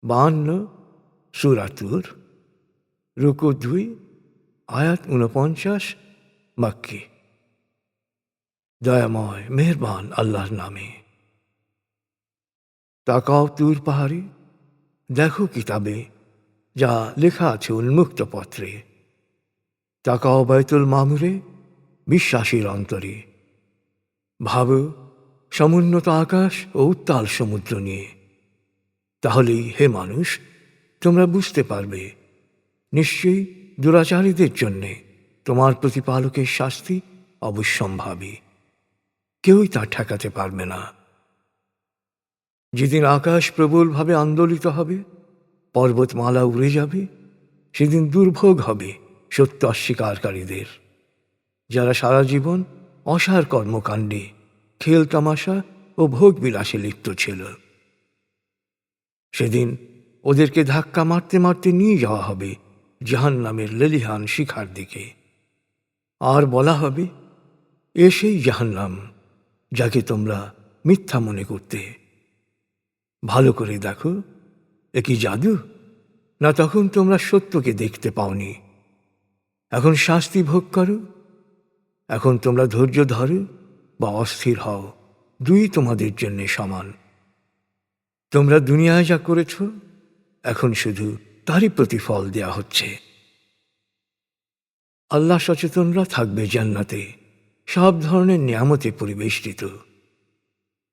52 সূরা তুর, রুকু 2, আয়াত 49, মক্কি। দয়াময় মেহেরবান আল্লাহর নামে। তাকাও তুর পাহাড়ে, দেখো কিতাবে যা লেখা আছে উন্মুক্ত পত্রে। তাকাও বাইতুল মামুরে, বিশ্বাসীর অন্তরে। ভাবো সমুন্নত আকাশ ও উত্তাল সমুদ্র নিয়ে। তাহলেই হে মানুষ, তোমরা বুঝতে পারবে নিশ্চয়ই দুরাচারীদের জন্যে তোমার প্রতিপালকের শাস্তি অবশ্যম্ভাবী। কেউই তা ঠেকাতে পারবে না। যেদিন আকাশ প্রবলভাবে আন্দোলিত হবে, পর্বতমালা উড়ে যাবে, সেদিন দুর্ভোগ হবে সত্য অস্বীকারীদের, যারা সারা জীবন অসার কর্মকাণ্ডে, খেল তামাশা ও ভোগ বিলাসে লিপ্ত ছিল। সেদিন ওদেরকে ধাক্কা মারতে মারতে নিয়ে যাওয়া হবে জাহান্নামের লেলিহান শিখার দিকে। আর বলা হবে, এ সেই জাহান্নাম যাকে তোমরা মিথ্যা মনে করতে। ভালো করে দেখো, এ কি জাদু, না তখন তোমরা সত্যকে দেখতে পাওনি? এখন শাস্তি ভোগ করো। এখন তোমরা ধৈর্য ধরো বা অস্থির হও, দুই তোমাদের জন্য সমান। তোমরা দুনিয়ায় যা করেছ, এখন শুধু তারই প্রতিফল দেয়া হচ্ছে। আল্লাহ সচেতনরা থাকবে জান্নাতে, সব ধরনের নিয়ামতে পরিবেষ্টিত।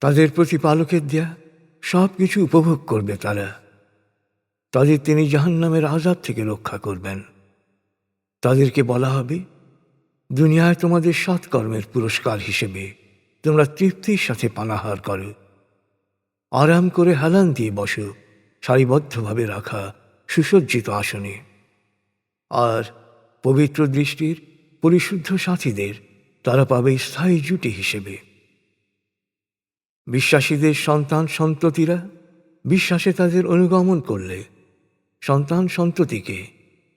তাদের প্রতিপালকের দেয়া সব কিছু উপভোগ করবে তারা। তাদের তিনি জাহান্নামের আযাব থেকে রক্ষা করবেন। তাদেরকে বলা হবে, দুনিয়ায় তোমাদের সৎকর্মের পুরস্কার হিসেবে তোমরা তৃপ্তির সাথে পানাহার করো। আরাম করে হেলান দিয়ে বসো সারিবদ্ধভাবে রাখা সুসজ্জিত আসনে। আর পবিত্র দৃষ্টির পরিশুদ্ধ সাথীদের তারা পাবে স্থায়ী জুটি হিসেবে। বিশ্বাসীদের সন্তান সন্ততিরা বিশ্বাসে তাদের অনুগমন করলে সন্তান সন্ততিকে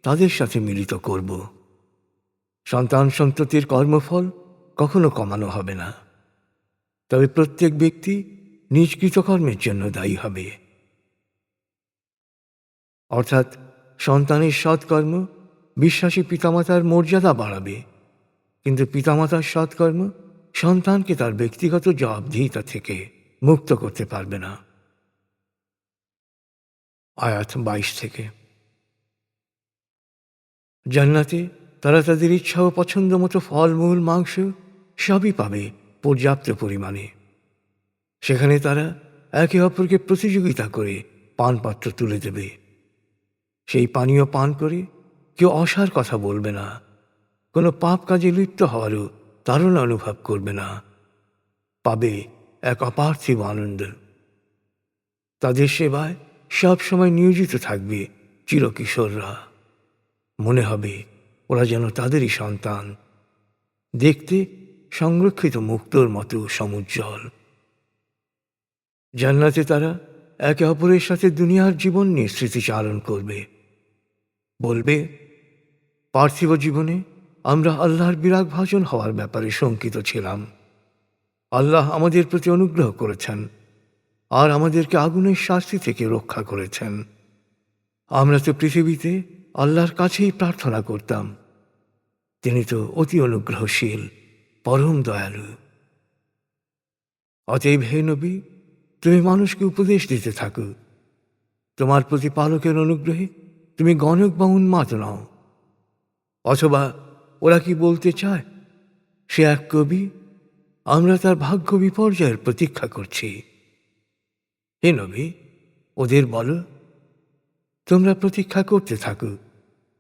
তাদের সাথে মিলিত করব। সন্তান সন্ততির কর্মফল কখনো কমানো হবে না, তবে প্রত্যেক ব্যক্তি নিজ কৃতকর্মের জন্য দায়ী হবে। অর্থাৎ সন্তানের সৎকর্ম বিশ্বাসী পিতামাতার মর্যাদা বাড়াবে, কিন্তু পিতামাতার সৎকর্ম সন্তানকে তার ব্যক্তিগত জবাবদিহিতা থেকে মুক্ত করতে পারবে না। আয়াত 22 থেকে। জান্নাতে তারা তাদের ইচ্ছা ও পছন্দ মতো ফলমূল, মাংস সবই পাবে পর্যাপ্ত পরিমাণে। সেখানে তারা একে অপরকে প্রতিযোগিতা করে পানপাত্র তুলে দেবে। সেই পানীয় পান করে কেউ অসার কথা বলবে না, কোনো পাপ কাজে লিপ্ত হওয়ারও তাড়না অনুভব করবে না। পাবে এক অপার্থিব আনন্দ। তাদের সেবায় সব সময় নিয়োজিত থাকবে চিরকিশোররা। মনে হবে ওরা যেন তাদেরই সন্তান, দেখতে সংরক্ষিত মুক্তোর মতো সমুজ্জ্বল। জান্নাতে তারা একে অপরের সাথে দুনিয়ার জীবন নিয়ে স্মৃতিচারণ করবে। বলবে, পার্থিব জীবনে আমরা আল্লাহর বিরাগভাজন হওয়ার ব্যাপারে শঙ্কিত ছিলাম। আল্লাহ আমাদের প্রতি অনুগ্রহ করেছেন আর আমাদেরকে আগুনের শাস্তি থেকে রক্ষা করেছেন। আমরা তো পৃথিবীতে আল্লাহর কাছেই প্রার্থনা করতাম। তিনি তো অতি অনুগ্রহশীল, পরম দয়ালু। অতএব হে নবী, তুমি মানুষকে উপদেশ দিতে থাকো। তোমার প্রতিপালকের অনুগ্রহে তুমি গণক বা উন্মাদ নাও। অথবা ওরা কি বলতে চায়, সে এক কবি, আমরা তার ভাগ্য বিপর্যয়ের প্রতীক্ষা করছি। হে নবী, ওদের বলো, তোমরা প্রতীক্ষা করতে থাকো,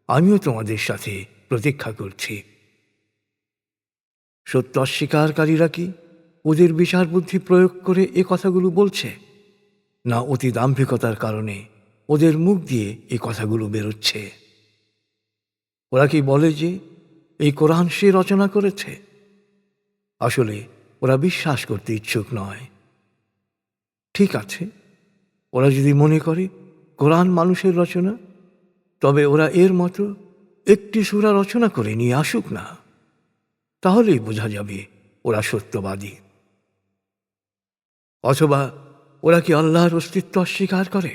আমিও তোমাদের সাথে প্রতীক্ষা করছি। সত্য অস্বীকারীরা কি ওদের বিচার বুদ্ধি প্রয়োগ করে এ কথাগুলো বলছে, না অতি দাম্ভিকতার কারণে ওদের মুখ দিয়ে এ কথাগুলো বেরোচ্ছে? ওরা কি বলে যে এই কোরআন সে রচনা করেছে? আসলে ওরা বিশ্বাস করতে ইচ্ছুক নয়। ঠিক আছে, ওরা যদি মনে করে কোরআন মানুষের রচনা, তবে ওরা এর মতো একটি সূরা রচনা করে নিয়ে আসুক না, তাহলেই বোঝা যাবে ওরা সত্যবাদী। অথবা ওরা কি আল্লাহর অস্তিত্ব অস্বীকার করে?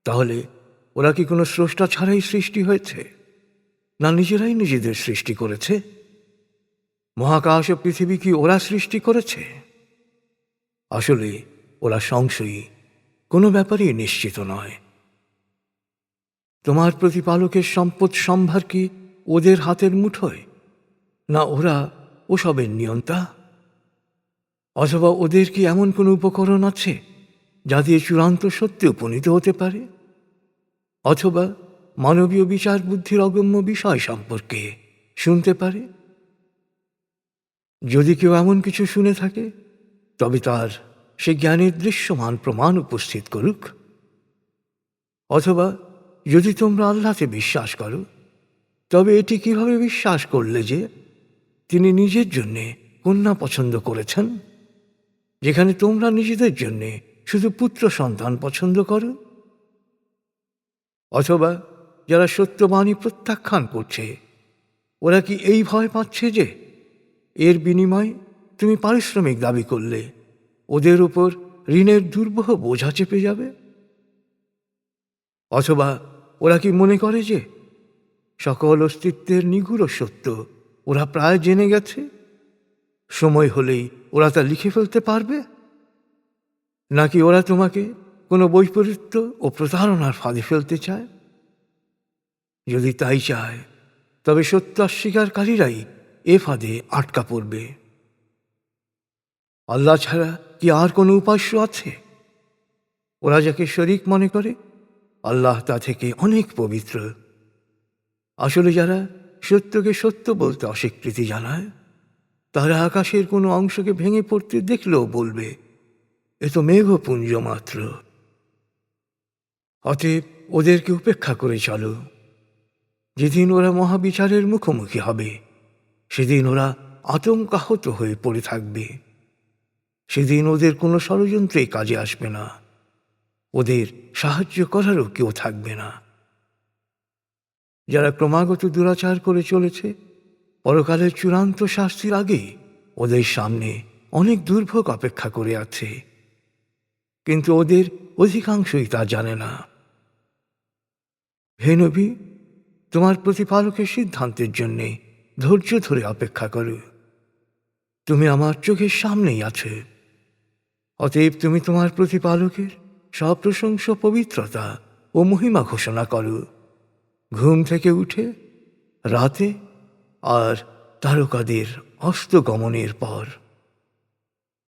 তাহলে ওরা কি কোনো স্রষ্টা ছাড়াই সৃষ্টি হয়েছে, না নিজেরাই নিজেদের সৃষ্টি করেছে? মহাকাশ ও পৃথিবী কি ওরা সৃষ্টি করেছে? আসলে ওরা সংশয়ী, কোনো ব্যাপারেই নিশ্চিত নয়। তোমার প্রতিপালকের সম্পদ সম্ভার কি ওদের হাতের মুঠোয়, না ওরা ওসবের নিয়ন্তা? অথবা ওদের কি এমন কোনো উপকরণ আছে যা দিয়ে চূড়ান্ত সত্যে উপনীত হতে পারে? অথবা মানবীয় বিচার বুদ্ধির অগম্য বিষয় সম্পর্কে শুনতে পারে? যদি কেউ এমন কিছু শুনে থাকে, তবে তার সে জ্ঞানের দৃশ্যমান প্রমাণ উপস্থিত করুক। অথবা যদি তোমরা আল্লাহতে বিশ্বাস করো, তবে এটি কিভাবে বিশ্বাস করলে যে তিনি নিজের জন্যে কন্যা পছন্দ করেছেন, যেখানে তোমরা নিজেদের জন্যে শুধু পুত্র সন্তান পছন্দ করো? অথবা যারা সত্যবাণী প্রত্যাখ্যান করছে, ওরা কি এই ভয় পাচ্ছে যে এর বিনিময়ে তুমি পারিশ্রমিক দাবি করলে ওদের উপর ঋণের দুর্বহ বোঝা চেপে যাবে? অথবা ওরা কি মনে করে যে সকল অস্তিত্বের নিগুড় সত্য ওরা প্রায় জেনে গেছে, সময় হলেই ওরা তা লিখে ফেলতে পারবে? নাকি ওরা তোমাকে কোনো বৈপরীত্য ও প্রতারণার ফাঁদে ফেলতে চায়? যদি তাই চায়, তবে সত্য অস্বীকারীরাই এ ফাঁদে আটকা পড়বে। আল্লাহ ছাড়া কি আর কোনো উপাস্য আছে? ওরা যাকে শরীক মনে করে, আল্লাহ তা থেকে অনেক পবিত্র। আসলে যারা সত্যকে সত্য বলতে অস্বীকৃতি জানায়, তারা আকাশের কোনো অংশকে ভেঙে পড়তে দেখলেও বলবে, এ তো মেঘপুঞ্জ মাত্র। অতএব ওদেরকে উপেক্ষা করে চলো। যেদিন ওরা মহাবিচারের মুখোমুখি হবে, সেদিন ওরা আতঙ্কাহত হয়ে পড়ে থাকবে। সেদিন ওদের কোনো ষড়যন্ত্রেই কাজে আসবে না, ওদের সাহায্য করারও কেউ থাকবে না। যারা ক্রমাগত দুরাচার করে চলেছে, পরকালের চূড়ান্ত শাস্তির আগেই ওদের সামনে অনেক দুর্ভোগ অপেক্ষা করে আছে, কিন্তু ওদের অধিকাংশই তা জানে না। হে নবী, তোমার প্রতিপালকের সিদ্ধান্তের জন্যে ধৈর্য ধরে অপেক্ষা করো। তুমি আমার চোখের সামনেই আছো। অতএব তুমি তোমার প্রতিপালকের সপ্রশংস পবিত্রতা ও মহিমা ঘোষণা করো, ঘুম থেকে উঠে, রাতে আর তারকাদের অস্তগমনের পর।